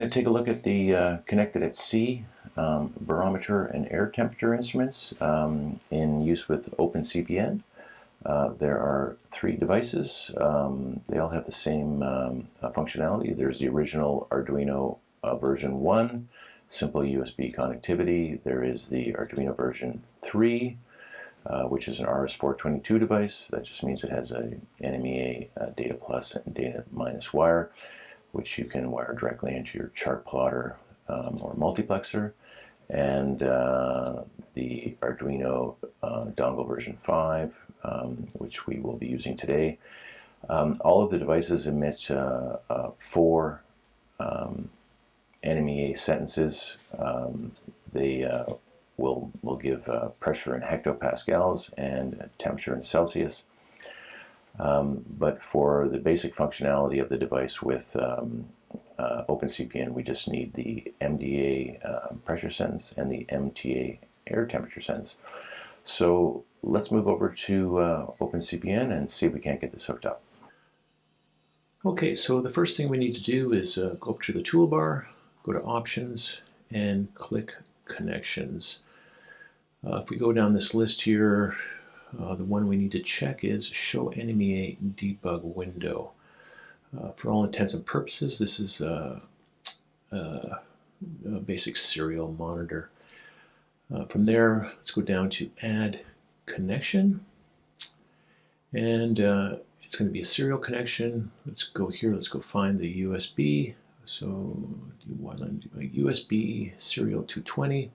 And take a look at the connected at sea barometer and air temperature instruments in use with OpenCPN. There are 3 devices. They all have the same functionality. There's the original Arduino version 1, simple USB connectivity. There is the Arduino version 3, which is an RS422 device. That just means it has a NMEA data plus and data minus wire, which you can wire directly into your chart plotter or multiplexer. And the Arduino dongle version 5, which we will be using today. All of the devices emit 4 NMEA sentences. They will give pressure in hectopascals and temperature in Celsius. But for the basic functionality of the device with OpenCPN, we just need the MDA pressure sense and the MTA air temperature sense. So let's move over to OpenCPN and see if we can't get this hooked up. Okay, so the first thing we need to do is go up to the toolbar, go to Options, and click Connections. If we go down this list here, the one we need to check is Show NMEA Debug Window. For all intents and purposes, this is a basic serial monitor. From there, let's go down to Add Connection, and it's going to be a serial connection. Let's go here, let's go find the USB. So USB serial 220.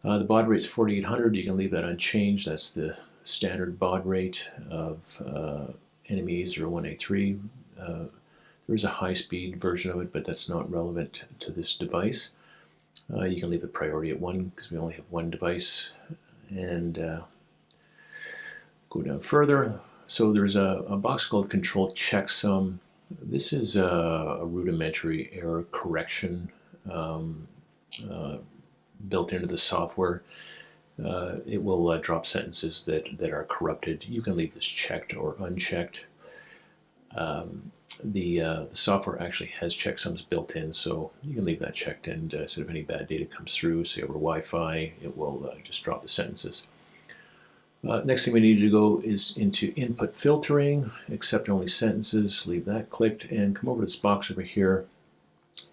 The baud rate is 4800. You can leave that unchanged. That's the standard baud rate of NMEA 01A3. There is a high-speed version of it, but that's not relevant to this device. You can leave the priority at 1 because we only have one device. And go down further. So there's a box called Control Checksum. This is a rudimentary error correction built into the software. It will drop sentences that are corrupted. You can leave this checked or unchecked. The software actually has checksums built in, so you can leave that checked, and so if any bad data comes through, say over Wi-Fi, it will just drop the sentences. Next thing we need to go is into input filtering, accept only sentences, leave that clicked, and come over to this box over here,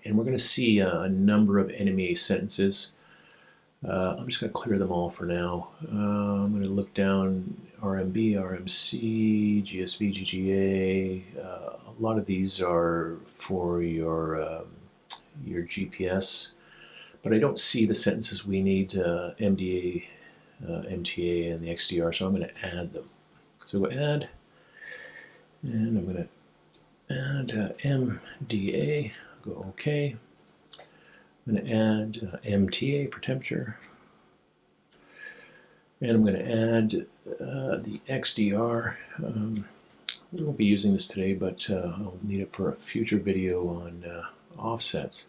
and we're going to see a number of NMEA sentences. I'm just going to clear them all for now. I'm going to look down RMB, RMC, GSV, GGA. A lot of these are for your GPS, but I don't see the sentences we need, MDA, MTA, and the XDR, so I'm going to add them. So go Add, and I'm going to add MDA, go OK. I'm going to add MTA for temperature, and I'm going to add the XDR. We won't be using this today, but I'll need it for a future video on offsets.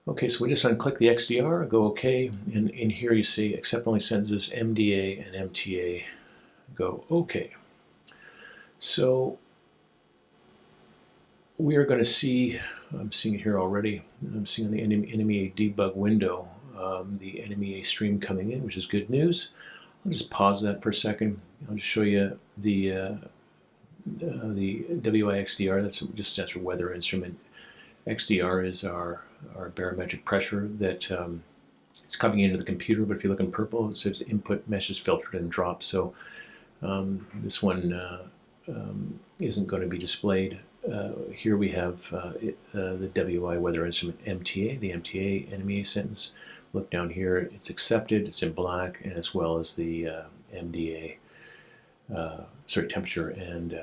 Okay, so we just unclick the XDR, go OK, and in here you see accept only sentences, MDA and MTA, go OK. So we are going to see, I'm seeing it here already, I'm seeing the NMEA debug window, the NMEA stream coming in, which is good news. I'll just pause that for a second. I'll just show you the WIXDR, that's just stands for weather instrument. XDR is our barometric pressure that it's coming into the computer, but if you look in purple, it says input meshes filtered and dropped. So this one isn't going to be displayed. Here we have the WI weather instrument MTA, the MTA NMEA sentence. Look down here, it's accepted, it's in black, and as well as the MDA, temperature and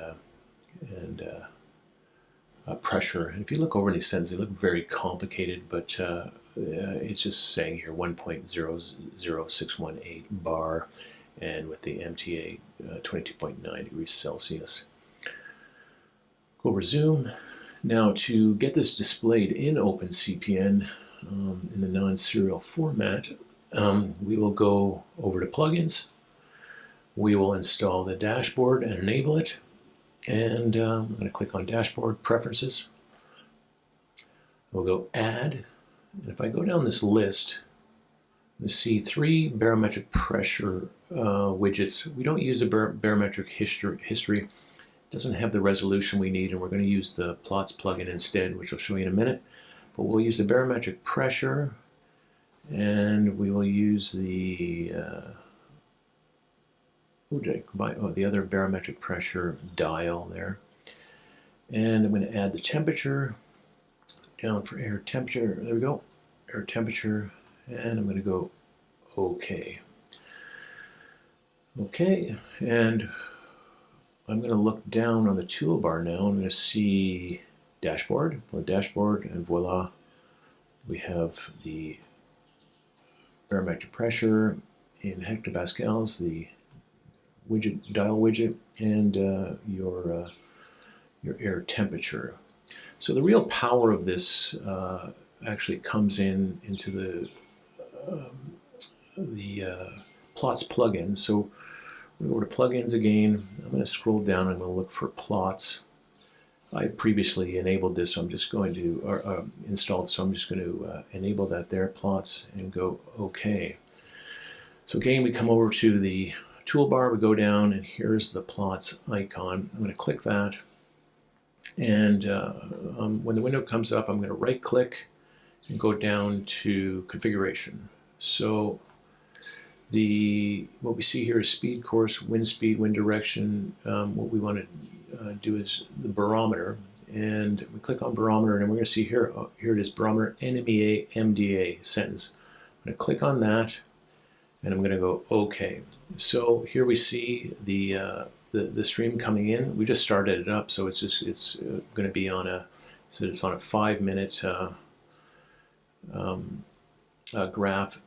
pressure. And if you look over these sentences, they look very complicated, but it's just saying here 1.00618 bar, and with the MTA 22.9 degrees Celsius. Go resume. Now to get this displayed in OpenCPN in the non-serial format, we will go over to plugins. We will install the dashboard and enable it. And I'm going to click on Dashboard Preferences. We'll go add, and if I go down this list, you see 3 barometric pressure widgets. We don't use a barometric history. It doesn't have the resolution we need, and we're going to use the plots plugin instead, which I'll show you in a minute. But we'll use the barometric pressure, and we will use the the other barometric pressure dial there. And I'm going to add the temperature down for air temperature. There we go, air temperature, and I'm going to go OK. OK, and I'm going to look down on the toolbar now. I'm going to see dashboard, and voila, we have the barometric pressure in hectopascals, the widget, dial widget, and your air temperature. So the real power of this actually comes into the plots plugin. So we go to plugins again. I'm going to scroll down. I'm going to look for plots. I previously enabled this, so I'm just going to install it. So I'm just going to enable that there, plots, and go OK. So again, we come over to the toolbar. We go down, and here's the plots icon. I'm going to click that. And when the window comes up, I'm going to right-click and go down to configuration. So what we see here is speed, course, wind speed, wind direction. What we want to do is the barometer, and we click on barometer, and we're going to see here, here it is, barometer NMEA MDA sentence. I'm going to click on that, and I'm going to go OK. So here we see the stream coming in. We just started it up, so it's going to be on a 5-minute graph.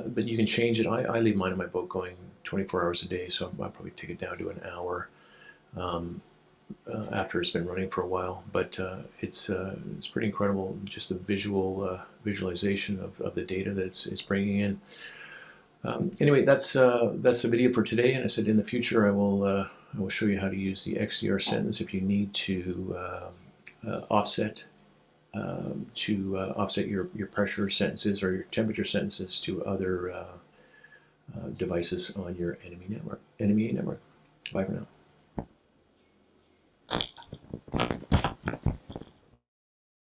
But you can change it. I leave mine in my boat going 24 hours a day, so I'll probably take it down to an hour after it's been running for a while. But it's pretty incredible, just the visualization of the data that it's bringing in. Anyway, that's the video for today. And I said in the future I will show you how to use the XDR sentence if you need to offset your pressure sentences or your temperature sentences to other devices on your NMEA network. Bye for now.